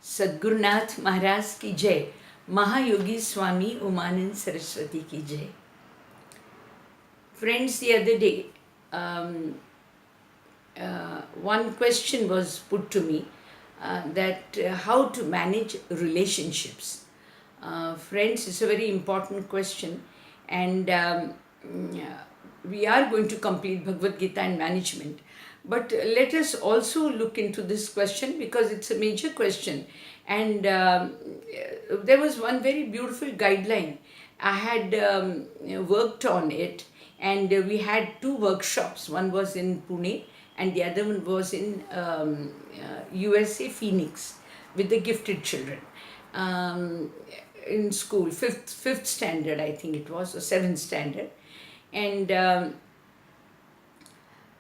सद्गुरुनाथ महाराज की जय, Mahayogi Swami Umanand Saraswati ki jai. Friends, the other day, one question was put to me that how to manage relationships. Friends, it's a very important question, and we are going to complete Bhagavad Gita and management. But let us also look into this question because it's a major question. And there was one very beautiful guideline. I had worked on it, and we had two workshops. One was in Pune, and the other one was in USA, Phoenix, with the gifted children. In school, fifth standard, I think it was, or seventh standard. And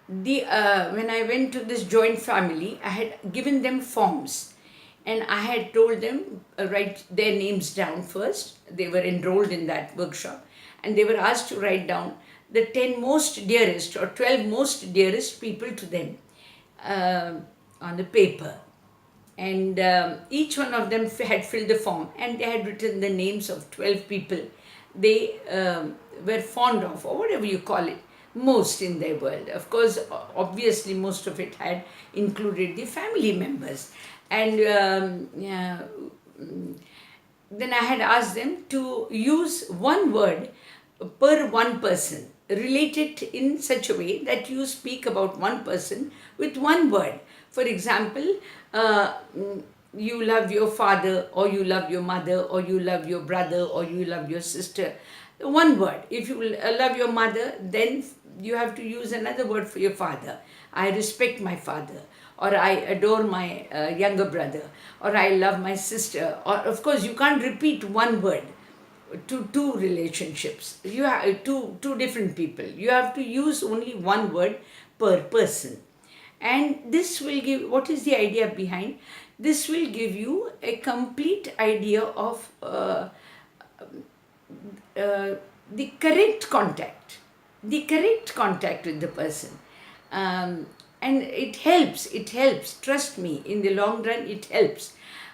when I went to this joint family, I had given them forms, and I had told them write their names down first. They were enrolled in that workshop, and they were asked to write down the 10 most dearest or 12 most dearest people to them on the paper. And each one of them had filled the form, and they had written the names of 12 people they were fond of, or whatever you call it, most in their world. Of course, obviously, most of it had included the family members. And then I had asked them to use one word per one person, relate it in such a way that you speak about one person with one word. For example, you love your father, or you love your mother, or you love your brother, or you love your sister. One word. If you love your mother, then you have to use another word for your father. I respect my father, or I adore my younger brother, or I love my sister. Or of course, you can't repeat one word to two relationships. You have two different people. You have to use only one word per person. And this will give, what is the idea behind? This will give you a complete idea of the correct contact with the person. And it helps, trust me, in the long run it helps.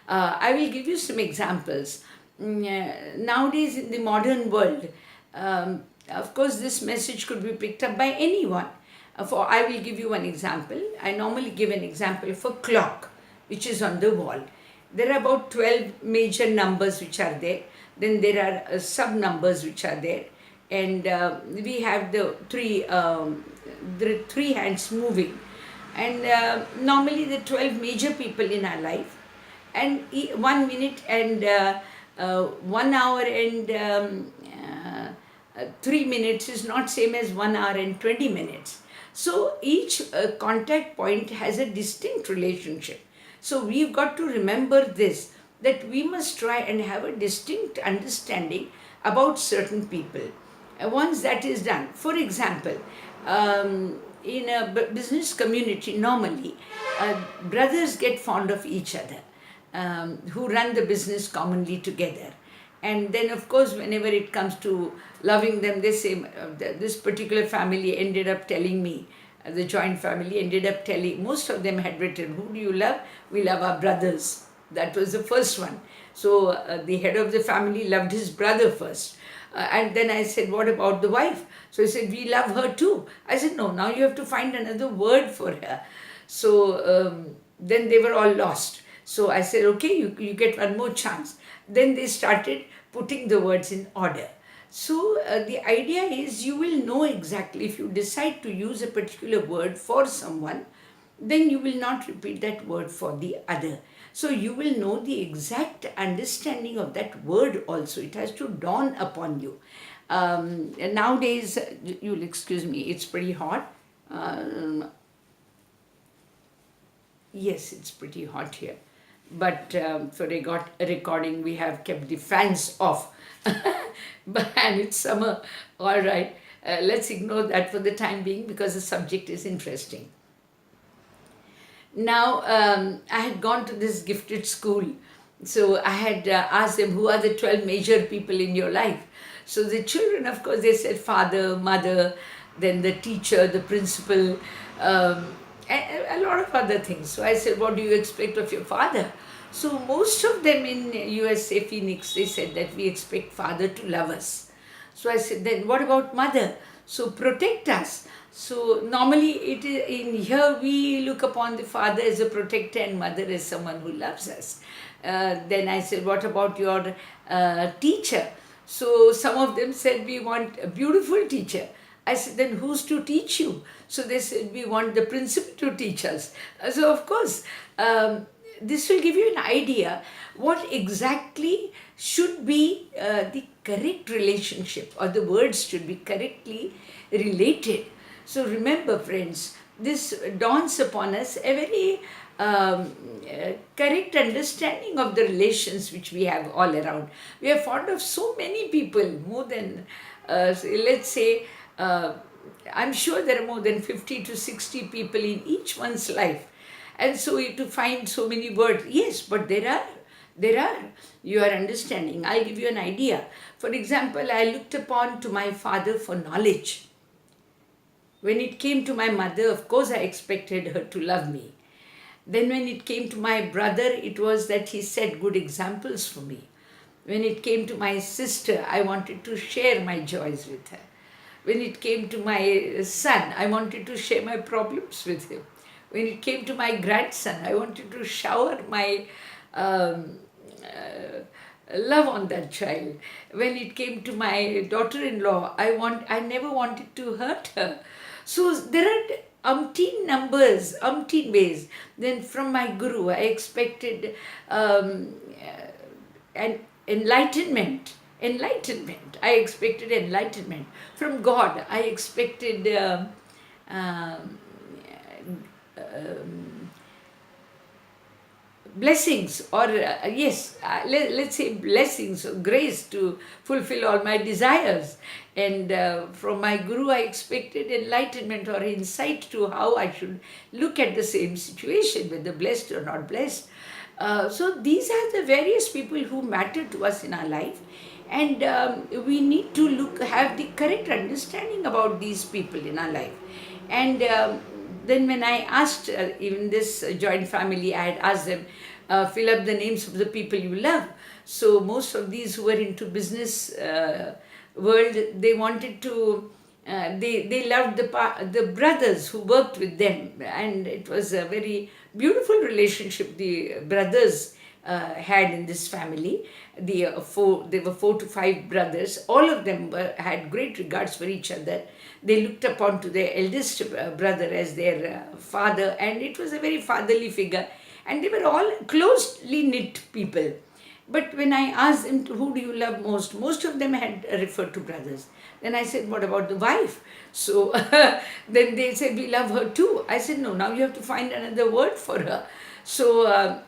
I will give you some examples. Nowadays in the modern world, of course this message could be picked up by anyone. I will give you one example. I normally give an example for clock, which is on the wall. There are about 12 major numbers which are there. Then there are sub numbers which are there, and we have the three hands moving. And normally the 12 major people in our life, and 1 minute and 1 hour and 3 minutes is not same as 1 hour and 20 minutes. So each contact point has a distinct relationship. So we've got to remember this, that we must try and have a distinct understanding about certain people. Once that is done, for example, in a business community, normally brothers get fond of each other who run the business commonly together. And then, of course, whenever it comes to loving them, they say, this particular family ended up telling me, the joint family ended up telling, most of them had written, who do you love? We love our brothers. That was the first one. So the head of the family loved his brother first. And then I said, what about the wife? So he said, we love her too. I said, no, now you have to find another word for her. So then they were all lost. So I said, okay, you get one more chance. Then they started putting the words in order. So the idea is, you will know exactly, if you decide to use a particular word for someone, then you will not repeat that word for the other. So you will know the exact understanding of that word also. It has to dawn upon you. Nowadays, you'll excuse me, it's pretty hot. Yes, it's pretty hot here. But for recording, we have kept the fans off. And it's summer, all right. Let's ignore that for the time being because the subject is interesting. Now, I had gone to this gifted school. So I had asked them, who are the 12 major people in your life? So the children, of course, they said father, mother, then the teacher, the principal, and a lot of other things. So I said, what do you expect of your father? So most of them in USA Phoenix, they said that we expect father to love us. So I said, then what about mother? So protect us. So normally it is in here we look upon the father as a protector and mother as someone who loves us. Then I said, what about your teacher? So some of them said, we want a beautiful teacher. I said, then who's to teach you? So they said, we want the principal to teach us. So of course, this will give you an idea what exactly should be the correct relationship, or the words should be correctly related. So remember, friends, this dawns upon us a very correct understanding of the relations which we have all around. We are fond of so many people, more than, let's say, I'm sure there are more than 50 to 60 people in each one's life. And so to find so many words, yes, but there are, you are understanding. I'll give you an idea. For example, I looked upon to my father for knowledge. When it came to my mother, of course, I expected her to love me. Then when it came to my brother, it was that he set good examples for me. When it came to my sister, I wanted to share my joys with her. When it came to my son, I wanted to share my problems with him. When it came to my grandson, I wanted to shower my love on that child. When it came to my daughter-in-law, I never wanted to hurt her. So there are umpteen ways. Then from my guru, I expected an enlightenment. I expected enlightenment. From God, I expected um, blessings, or let's say blessings or grace to fulfill all my desires. And from my guru, I expected enlightenment or insight to how I should look at the same situation, whether blessed or not blessed. So these are the various people who matter to us in our life, and we need to have the correct understanding about these people in our life. And then when I asked, even this joint family, I had asked them, fill up the names of the people you love. So most of these who were into business world, they wanted to, they loved the brothers who worked with them, and it was a very beautiful relationship the brothers had in this family. There were 4 to 5 brothers. All of them had great regards for each other. They looked upon to their eldest brother as their father, and it was a very fatherly figure. And they were all closely knit people. But when I asked them, who do you love most of them had referred to brothers. Then I said, what about the wife? So then they said, we love her too. I said, no, now you have to find another word for her. So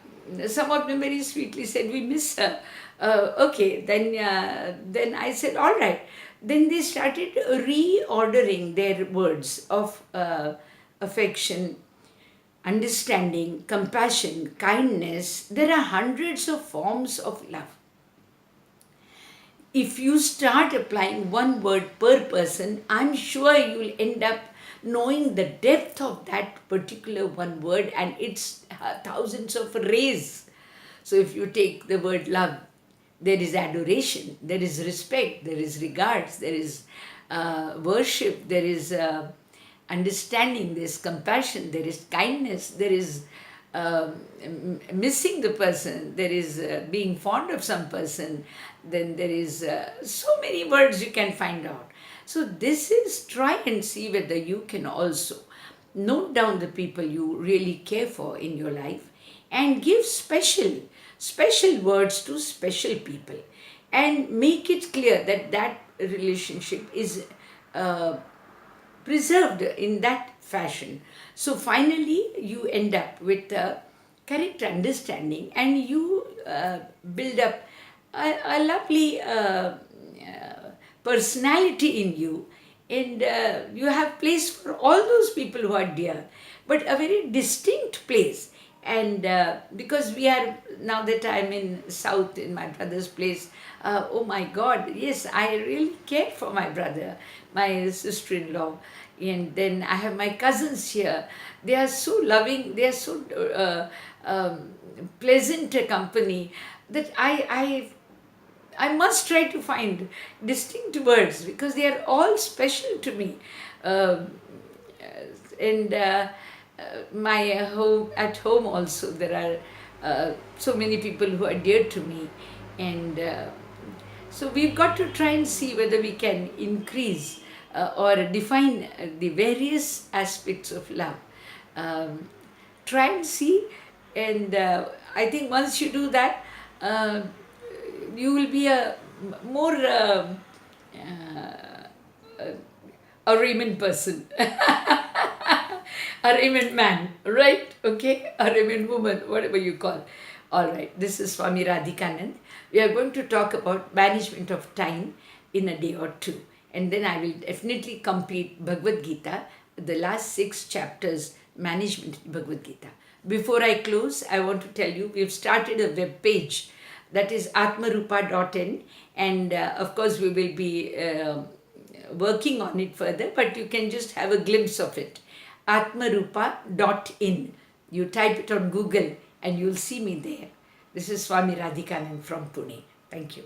some of them very sweetly said, we miss her. Okay, then I said, all right. Then they started reordering their words of affection, understanding, compassion, kindness. There are hundreds of forms of love. If you start applying one word per person, I'm sure you'll end up knowing the depth of that particular one word and its thousands of rays. So if you take the word love, there is adoration, there is respect, there is regards, there is worship, there is understanding, there is compassion, there is kindness, there is missing the person, there is being fond of some person, then there is so many words you can find out. So this is, try and see whether you can also note down the people you really care for in your life and give special words to special people, and make it clear that that relationship is preserved in that fashion. So finally you end up with a correct understanding, and you build up a lovely personality in you, and you have place for all those people who are dear, but a very distinct place. And because we are, now that I'm in South in my brother's place, oh my God, yes, I really care for my brother, my sister-in-law, and then I have my cousins here. They are so loving, they are so pleasant company that I must try to find distinct words because they are all special to me. Um, and my home at home also there are so many people who are dear to me, and so we've got to try and see whether we can increase or define the various aspects of love. um, Try and see, and I think once you do that, uh, you will be a more a Raymond person, a Raymond man, right? Okay, a Raymond woman, whatever you call. All right, this is Swami Radhikanand. We are going to talk about management of time in a day or two, and then I will definitely complete Bhagavad Gita, the last 6 chapters, management in Bhagavad Gita. Before I close, I want to tell you we've started a web page that is atmarupa.in, and of course we will be working on it further, but you can just have a glimpse of it. Atmarupa.in. You type it on Google and you'll see me there. This is Swami Radhikanand from Pune. Thank you.